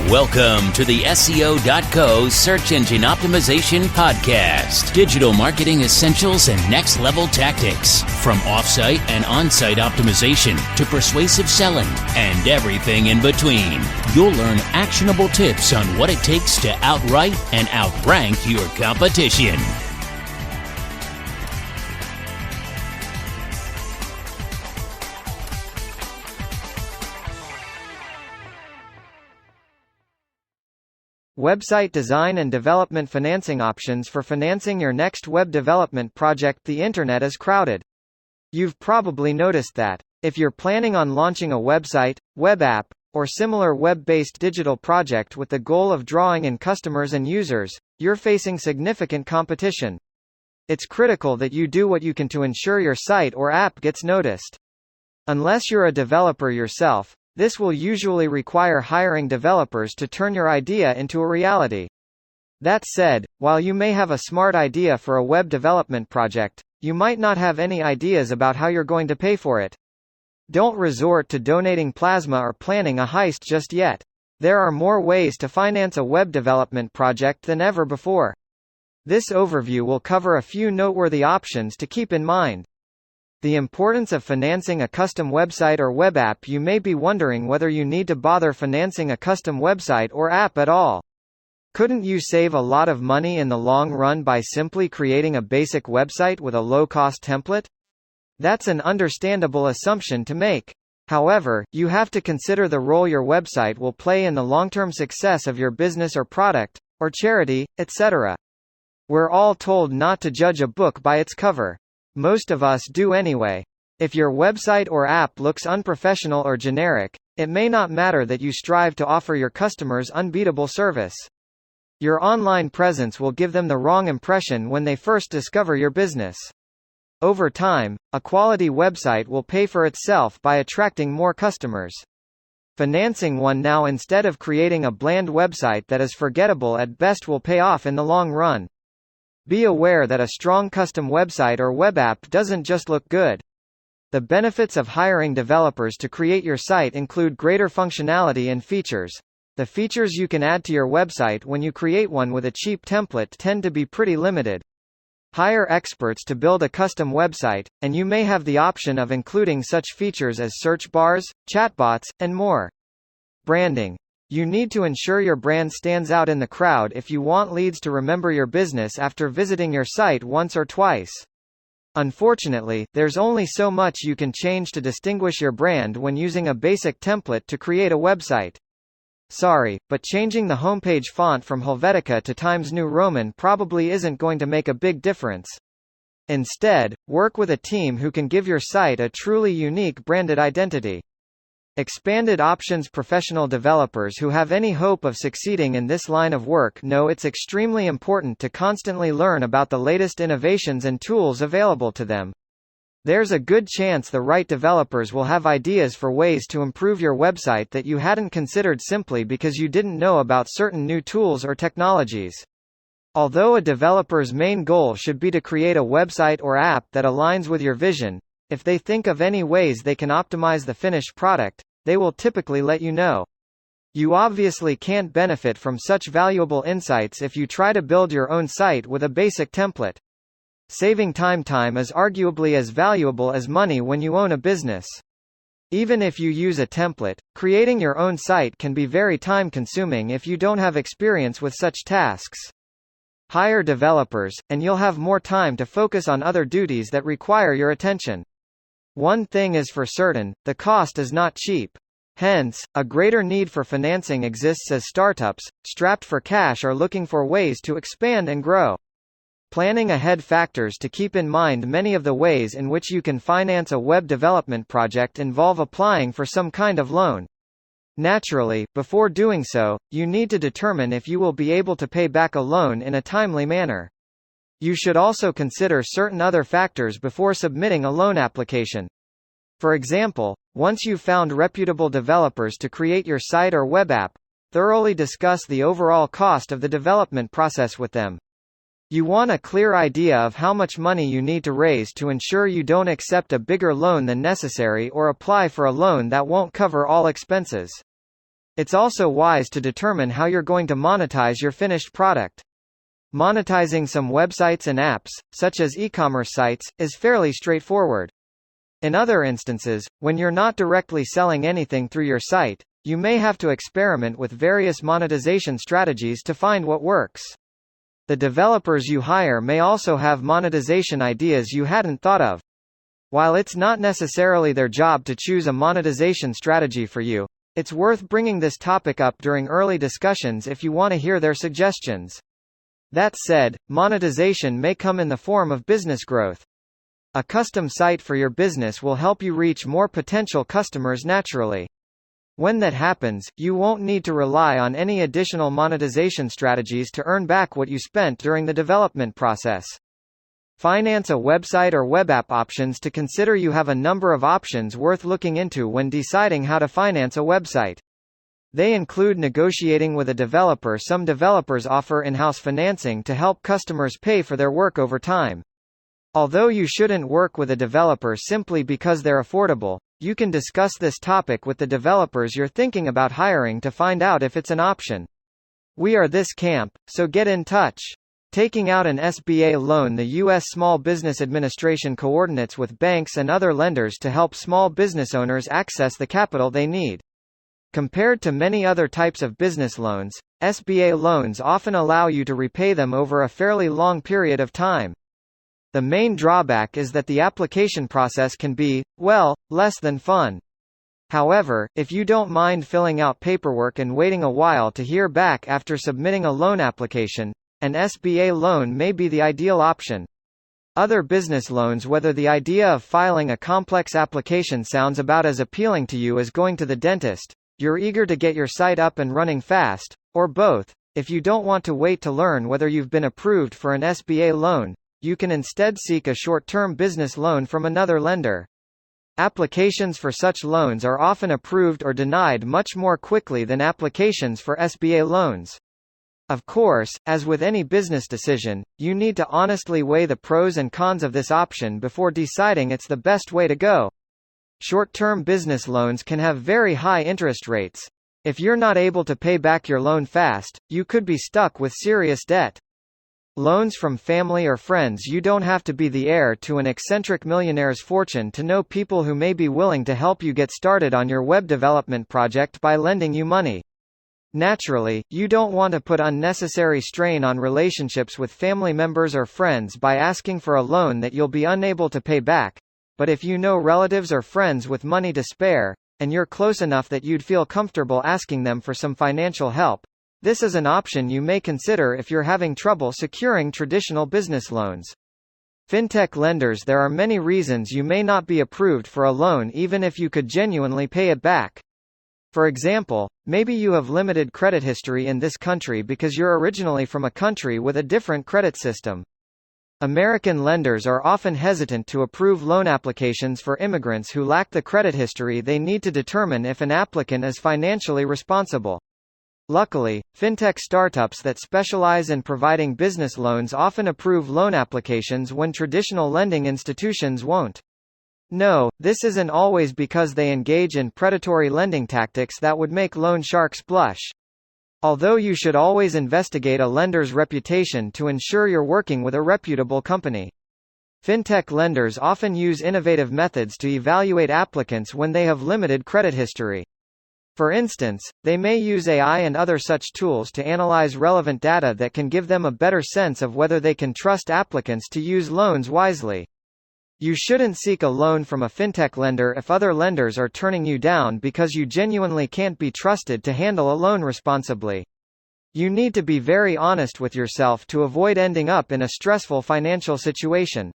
Welcome to the SEO.co Search Engine Optimization Podcast. Digital marketing essentials and next level tactics. From offsite and on-site optimization to persuasive selling and everything in between. You'll learn actionable tips on what it takes to outright and outrank your competition. Website design and development financing options for financing your next web development project. The internet is crowded. You've probably noticed that. If you're planning on launching a website, web app, or similar web-based digital project with the goal of drawing in customers and users, you're facing significant competition. It's critical that you do what you can to ensure your site or app gets noticed. Unless you're a developer yourself, this will usually require hiring developers to turn your idea into a reality. That said, while you may have a smart idea for a web development project, you might not have any ideas about how you're going to pay for it. Don't resort to donating plasma or planning a heist just yet. There are more ways to finance a web development project than ever before. This overview will cover a few noteworthy options to keep in mind. The importance of financing a custom website or web app. You may be wondering whether you need to bother financing a custom website or app at all. Couldn't you save a lot of money in the long run by simply creating a basic website with a low-cost template? That's an understandable assumption to make. However, you have to consider the role your website will play in the long-term success of your business or product, or charity, etc. We're all told not to judge a book by its cover. Most of us do anyway. If your website or app looks unprofessional or generic, it may not matter that you strive to offer your customers unbeatable service. Your online presence will give them the wrong impression when they first discover your business. Over time, a quality website will pay for itself by attracting more customers. Financing one now instead of creating a bland website that is forgettable at best will pay off in the long run. Be aware that a strong custom website or web app doesn't just look good. The benefits of hiring developers to create your site include greater functionality and features. The features you can add to your website when you create one with a cheap template tend to be pretty limited. Hire experts to build a custom website, and you may have the option of including such features as search bars, chatbots, and more. Branding. You need to ensure your brand stands out in the crowd if you want leads to remember your business after visiting your site once or twice. Unfortunately, there's only so much you can change to distinguish your brand when using a basic template to create a website. Sorry, but changing the homepage font from Helvetica to Times New Roman probably isn't going to make a big difference. Instead, work with a team who can give your site a truly unique branded identity. Expanded options. Professional developers who have any hope of succeeding in this line of work know it's extremely important to constantly learn about the latest innovations and tools available to them. There's a good chance the right developers will have ideas for ways to improve your website that you hadn't considered simply because you didn't know about certain new tools or technologies. Although a developer's main goal should be to create a website or app that aligns with your vision, if they think of any ways they can optimize the finished product, they will typically let you know. You obviously can't benefit from such valuable insights if you try to build your own site with a basic template. Saving time is arguably as valuable as money when you own a business. Even if you use a template, creating your own site can be very time-consuming if you don't have experience with such tasks. Hire developers, and you'll have more time to focus on other duties that require your attention. One thing is for certain, the cost is not cheap. Hence, a greater need for financing exists as startups, strapped for cash, are looking for ways to expand and grow. Planning ahead. Factors to keep in mind. Many of the ways in which you can finance a web development project involve applying for some kind of loan. Naturally, before doing so, you need to determine if you will be able to pay back a loan in a timely manner. You should also consider certain other factors before submitting a loan application. For example, once you've found reputable developers to create your site or web app, thoroughly discuss the overall cost of the development process with them. You want a clear idea of how much money you need to raise to ensure you don't accept a bigger loan than necessary or apply for a loan that won't cover all expenses. It's also wise to determine how you're going to monetize your finished product. Monetizing some websites and apps, such as e-commerce sites, is fairly straightforward. In other instances, when you're not directly selling anything through your site, you may have to experiment with various monetization strategies to find what works. The developers you hire may also have monetization ideas you hadn't thought of. While it's not necessarily their job to choose a monetization strategy for you, it's worth bringing this topic up during early discussions if you want to hear their suggestions. That said, monetization may come in the form of business growth. A custom site for your business will help you reach more potential customers naturally. When that happens, you won't need to rely on any additional monetization strategies to earn back what you spent during the development process. Finance a website or web app options to consider. You have a number of options worth looking into when deciding how to finance a website. They include negotiating with a developer. Some developers offer in-house financing to help customers pay for their work over time. Although you shouldn't work with a developer simply because they're affordable, you can discuss this topic with the developers you're thinking about hiring to find out if it's an option. We are this camp, so get in touch. Taking out an Sba loan. The U.S. Small Business Administration coordinates with banks and other lenders to help small business owners access the capital they need. Compared to many other types of business loans, Sba loans often allow you to repay them over a fairly long period of time. The main drawback is that the application process can be, well, less than fun. However, if you don't mind filling out paperwork and waiting a while to hear back after submitting a loan application, an Sba loan may be the ideal option. Other business loans. Whether the idea of filing a complex application sounds about as appealing to you as going to the dentist, you're eager to get your site up and running fast, or both, if you don't want to wait to learn whether you've been approved for an Sba loan, you can instead seek a short-term business loan from another lender. Applications for such loans are often approved or denied much more quickly than applications for Sba loans. Of course, as with any business decision, you need to honestly weigh the pros and cons of this option before deciding it's the best way to go. Short-term business loans can have very high interest rates. If you're not able to pay back your loan fast, you could be stuck with serious debt. Loans from family or friends. You don't have to be the heir to an eccentric millionaire's fortune to know people who may be willing to help you get started on your web development project by lending you money. Naturally, you don't want to put unnecessary strain on relationships with family members or friends by asking for a loan that you'll be unable to pay back, but if you know relatives or friends with money to spare, and you're close enough that you'd feel comfortable asking them for some financial help, this is an option you may consider if you're having trouble securing traditional business loans. Fintech lenders. There are many reasons you may not be approved for a loan even if you could genuinely pay it back. For example, maybe you have limited credit history in this country because you're originally from a country with a different credit system. American lenders are often hesitant to approve loan applications for immigrants who lack the credit history they need to determine if an applicant is financially responsible. Luckily, fintech startups that specialize in providing business loans often approve loan applications when traditional lending institutions won't. No, this isn't always because they engage in predatory lending tactics that would make loan sharks blush. Although you should always investigate a lender's reputation to ensure you're working with a reputable company. Fintech lenders often use innovative methods to evaluate applicants when they have limited credit history. For instance, they may use AI and other such tools to analyze relevant data that can give them a better sense of whether they can trust applicants to use loans wisely. You shouldn't seek a loan from a fintech lender if other lenders are turning you down because you genuinely can't be trusted to handle a loan responsibly. You need to be very honest with yourself to avoid ending up in a stressful financial situation.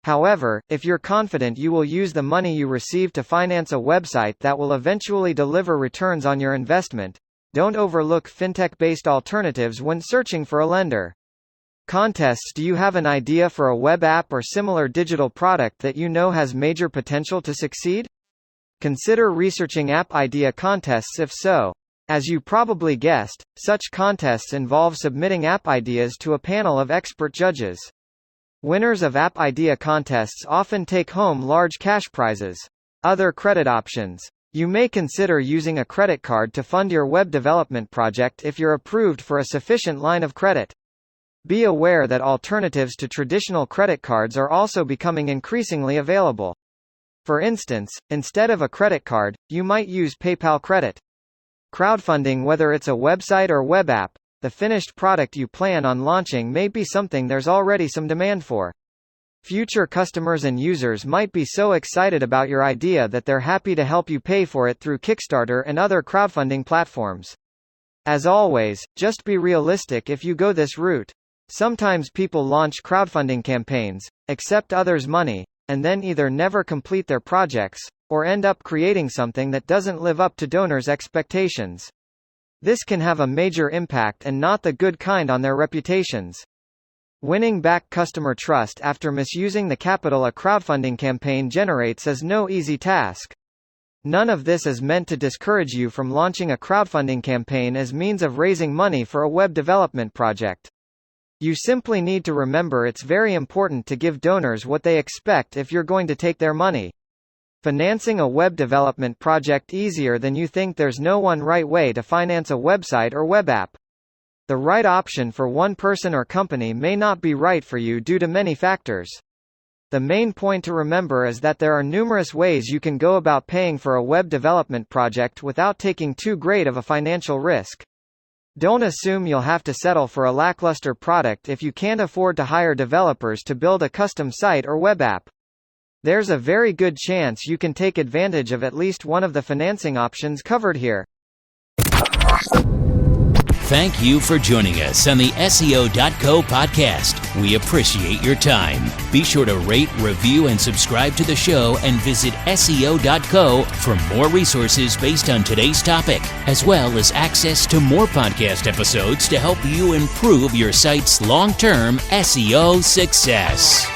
However, if you're confident you will use the money you receive to finance a website that will eventually deliver returns on your investment, don't overlook fintech-based alternatives when searching for a lender. Contests. Do you have an idea for a web app or similar digital product that you know has major potential to succeed? Consider researching app idea contests if so. As you probably guessed, such contests involve submitting app ideas to a panel of expert judges. Winners of app idea contests often take home large cash prizes. Other credit options. You may consider using a credit card to fund your web development project if you're approved for a sufficient line of credit. Be aware that alternatives to traditional credit cards are also becoming increasingly available. For instance, instead of a credit card, you might use PayPal Credit. Crowdfunding, whether it's a website or web app, the finished product you plan on launching may be something there's already some demand for. Future customers and users might be so excited about your idea that they're happy to help you pay for it through Kickstarter and other crowdfunding platforms. As always, just be realistic if you go this route. Sometimes people launch crowdfunding campaigns, accept others' money, and then either never complete their projects, or end up creating something that doesn't live up to donors' expectations. This can have a major impact and not the good kind on their reputations. Winning back customer trust after misusing the capital a crowdfunding campaign generates is no easy task. None of this is meant to discourage you from launching a crowdfunding campaign as means of raising money for a web development project. You simply need to remember it's very important to give donors what they expect if you're going to take their money. Financing a web development project easier than you think. There's no one right way to finance a website or web app. The right option for one person or company may not be right for you due to many factors. The main point to remember is that there are numerous ways you can go about paying for a web development project without taking too great of a financial risk. Don't assume you'll have to settle for a lackluster product if you can't afford to hire developers to build a custom site or web app. There's a very good chance you can take advantage of at least one of the financing options covered here. Thank you for joining us on the SEO.co podcast. We appreciate your time. Be sure to rate, review, and subscribe to the show, and visit SEO.co for more resources based on today's topic, as well as access to more podcast episodes to help you improve your site's long-term SEO success.